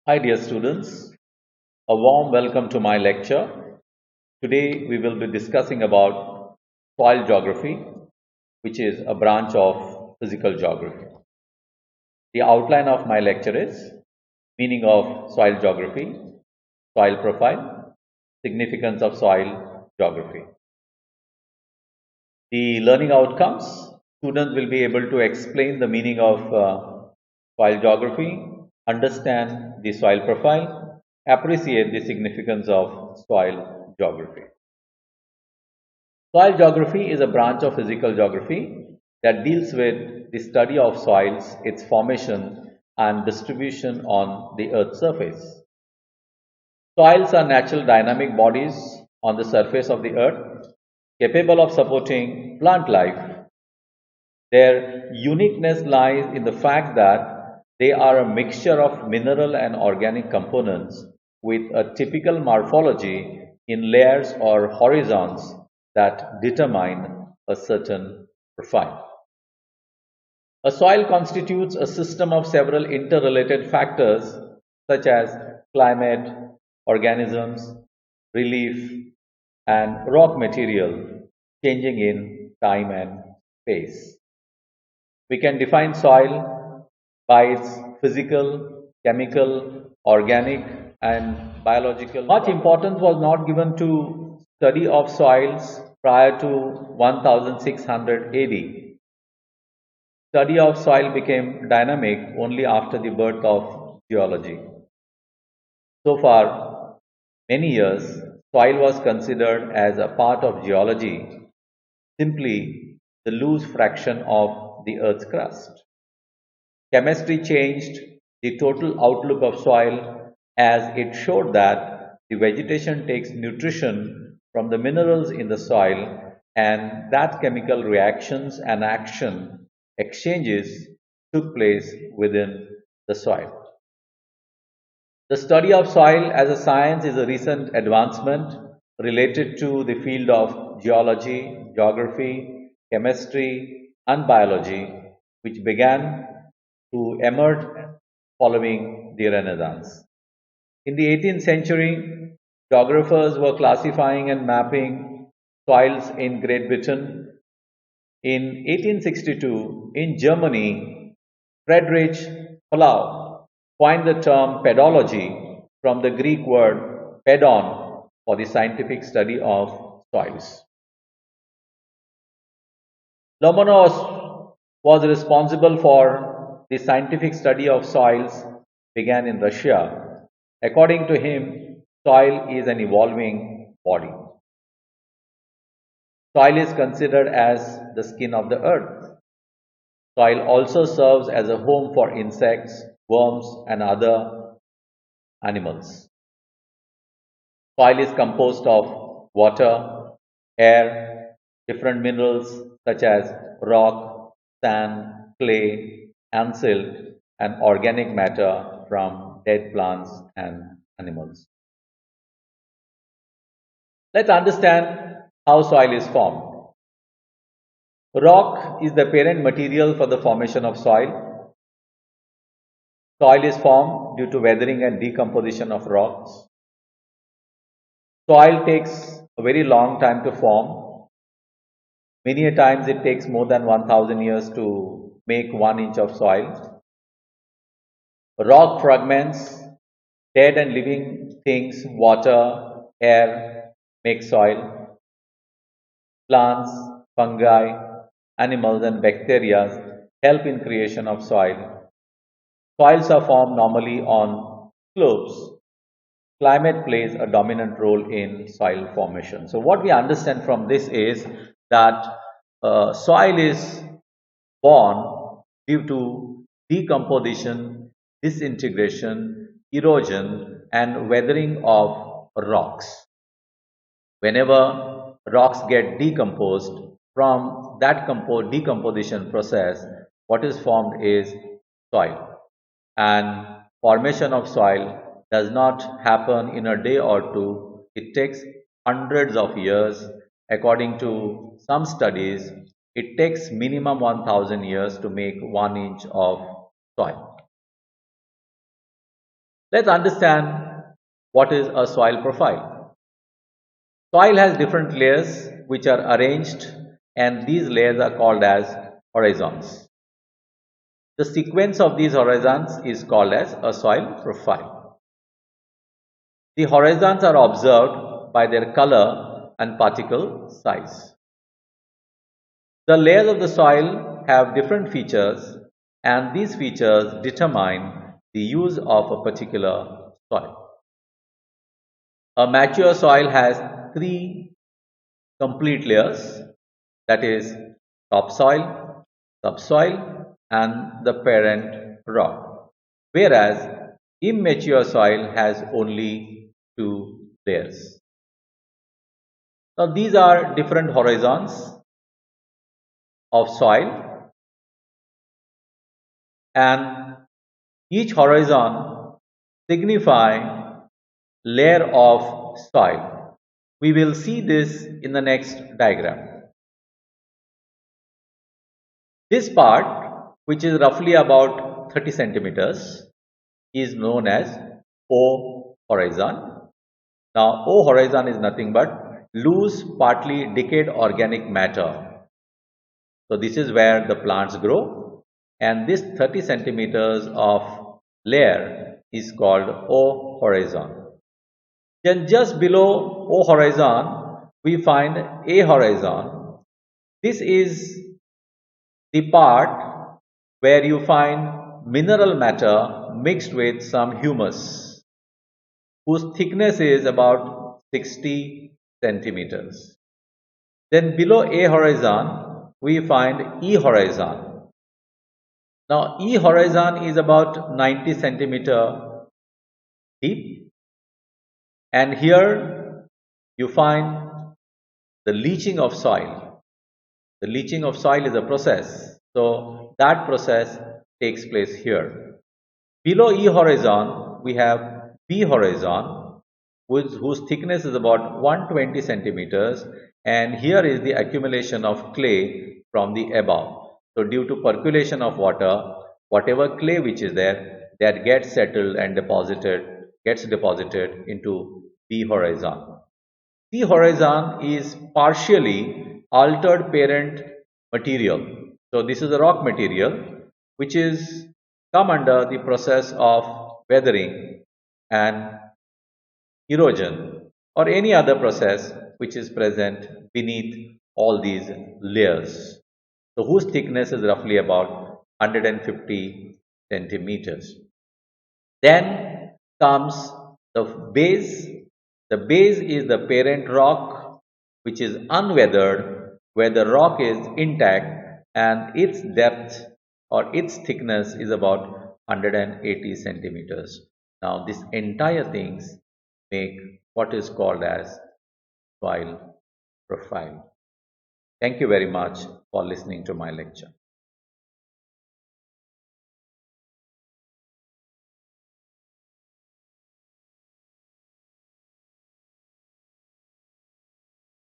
Hi dear students, a warm welcome to my lecture. Today we will be discussing about soil geography, which is a branch of physical geography. The outline of my lecture is meaning of soil geography, soil profile, significance of soil geography. The learning outcomes, students will be able to explain the meaning of soil geography, understand the soil profile, appreciate the significance of soil geography. Soil geography is a branch of physical geography that deals with the study of soils, its formation and distribution on the Earth's surface. Soils are natural dynamic bodies on the surface of the Earth capable of supporting plant life. Their uniqueness lies in the fact that they are a mixture of mineral and organic components with a typical morphology in layers or horizons that determine a certain profile. A soil constitutes a system of several interrelated factors such as climate, organisms, relief, and rock material changing in time and space. We can define soil by its physical, chemical, organic, and biological. Much importance was not given to study of soils prior to 1600 AD. Study of soil became dynamic only after the birth of geology. So far, many years, soil was considered as a part of geology, simply the loose fraction of the Earth's crust. Chemistry changed the total outlook of soil as it showed that the vegetation takes nutrition from the minerals in the soil and that chemical reactions and action exchanges took place within the soil. The study of soil as a science is a recent advancement related to the field of geology, geography, chemistry, and biology, which began to emerge following the Renaissance. In the 18th century, geographers were classifying and mapping soils in Great Britain. In 1862, in Germany, Friedrich Palau coined the term pedology from the Greek word pedon for the scientific study of soils. Lomonosov was responsible for the scientific study of soils began in Russia. According to him, soil is an evolving body. Soil is considered as the skin of the earth. Soil also serves as a home for insects, worms, and other animals. Soil is composed of water, air, different minerals such as rock, sand, clay, and silt, and organic matter from dead plants and animals. Let's understand how soil is formed. Rock is the parent material for the formation of soil. Soil is formed due to weathering and decomposition of rocks. Soil takes a very long time to form. Many a times it takes more than 1000 years to make 1 inch of soil. Rock fragments, dead and living things, water, air make soil. Plants, fungi, animals and bacteria help in creation of soil. Soils are formed normally on slopes. Climate plays a dominant role in soil formation. So what we understand from this is that soil is born due to decomposition, disintegration, erosion and weathering of rocks. Whenever rocks get decomposed, from that decomposition process, what is formed is soil. And formation of soil does not happen in a day or two. It takes hundreds of years. According to some studies, it takes minimum 1000 years to make 1 inch of soil. Let's understand what is a soil profile. Soil has different layers which are arranged, and these layers are called as horizons. The sequence of these horizons is called as a soil profile. The horizons are observed by their color and particle size. The layers of the soil have different features, and these features determine the use of a particular soil. A mature soil has three complete layers, that is topsoil, subsoil, and the parent rock, whereas immature soil has only two layers. Now these are different horizons of soil, and each horizon signify layer of soil. We will see this in the next diagram. This part, which is roughly about 30 centimeters, is known as O horizon. Now, O horizon is nothing but loose, partly decayed organic matter. So, this is where the plants grow, and this 30 centimeters of layer is called O horizon. Then just below O horizon, we find A horizon. This is the part where you find mineral matter mixed with some humus, whose thickness is about 60 centimeters. Then below A horizon, we find E horizon. Now E horizon is about 90 centimeter deep, and here you find the leaching of soil. The leaching of soil is a process, so that process takes place here. Below E horizon, we have B horizon, whose thickness is about 120 centimeters, and here is the accumulation of clay from the above. So due to percolation of water, whatever clay which is there, that gets settled and gets deposited into B horizon. C horizon is partially altered parent material. So this is a rock material which is come under the process of weathering and erosion or any other process which is present beneath all these layers. So whose thickness is roughly about 150 centimeters. Then comes the base. The base is the parent rock which is unweathered, where the rock is intact and its depth or its thickness is about 180 centimeters. Now this entire things make what is called as soil profile. Thank you very much for listening to my lecture.